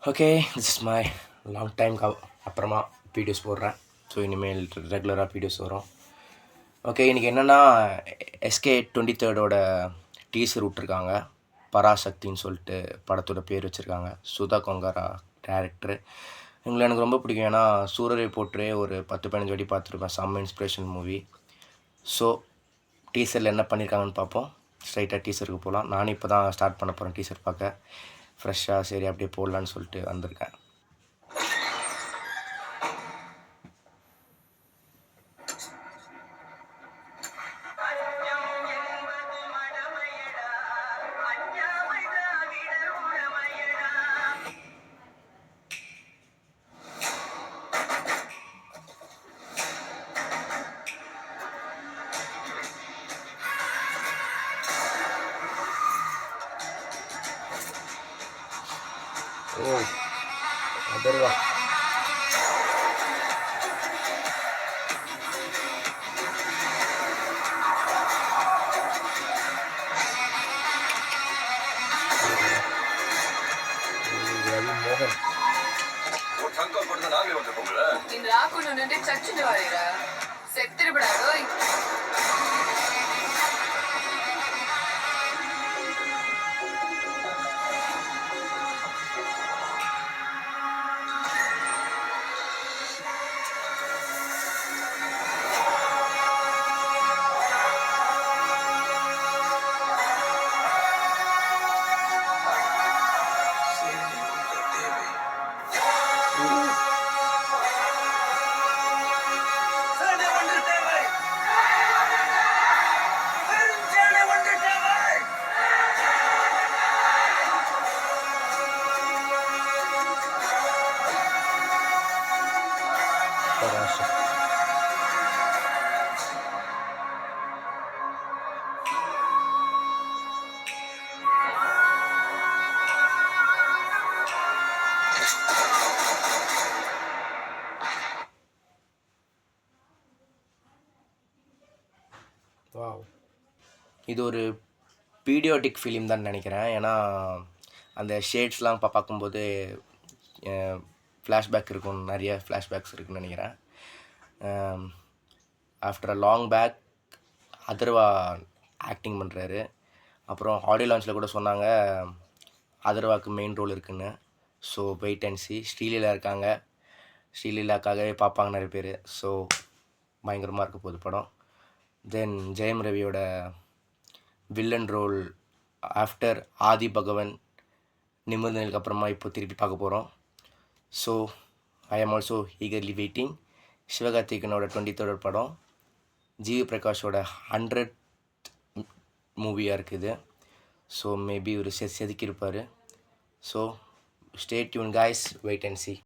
Okay, this is my long time அப்புறமா videos போடுறேன். So இனிமேல் ரெகுலராக வீடியோஸ் வரும். ஓகே, இன்றைக்கி என்னென்னா SK23 டீசர் விட்ருக்காங்க. பராசக்தின்னு சொல்லிட்டு படத்தோட பேர் வச்சுருக்காங்க. சுதா கொங்கரா டேரக்டரு. இவங்களை எனக்கு ரொம்ப பிடிக்கும். ஏன்னா சூரரை போற்றே ஒரு 10-15 வாட்டி பார்த்துருப்பேன். செம்ம இன்ஸ்பிரேஷன் மூவி. ஸோ டீசரில் என்ன பண்ணியிருக்காங்கன்னு பார்ப்போம். ஸ்ட்ரைட்டாக டீசருக்கு போகலாம். நானும் இப்போ தான் ஸ்டார்ட் பண்ண போகிறேன் டீசர் பார்க்க. ஃப்ரெஷ்ஷாக சரி அப்படியே போடலான்னு சொல்லிட்டு வந்திருக்கேன். ஓ, அதர்வா மோகன் ನಿನ್ ರಾಕುನು ನಿಂದೆ ಚಚ್ಚಿನ ವಾರಿರ ಸೆತ್ತಿರಬಿಡಾಡೋಯ್ பராசக்தி. வாவ், இது ஒரு பீடியாட்டிக் ஃபிலிம் தான் நினைக்கிறேன். ஏன்னா அந்த ஷேட்ஸ்லாம் பார்க்கும்போது ஃப்ளாஷ்பேக் இருக்கும், நிறைய ஃப்ளாஷ்பேக்ஸ் இருக்குன்னு நினைக்கிறேன். After a long back Atharvaa acting பண்ணுறாரு. அப்புறம் ஆடியோ லான்ச்சில் கூட சொன்னாங்க அதர்வாவுக்கு மெயின் ரோல் இருக்குன்னு. So wait and see. Sreeleela இருக்காங்க. ஸ்ரீலீலாக்காகவே பார்ப்பாங்க நிறைய பேர். ஸோ பயங்கரமாக இருக்க போகுது படம். தென் ஜெயம் ரவியோட வில்லன் ரோல் ஆஃப்டர் ஆதி பகவன் நிமிர்ந்ததுக்கு அப்புறமா இப்போ திருப்பி பார்க்க போகிறோம். ஸோ ஐ ஆம் ஆல்சோ ஈகர்லி வெயிட்டிங். சிவகார்த்திகனோட 23rd படம், ஜிவி பிரகாஷோட 100th மூவியாக இருக்குது. ஸோ மேபி ஒரு செதுக்கியிருப்பார். So stay tuned guys, wait and C.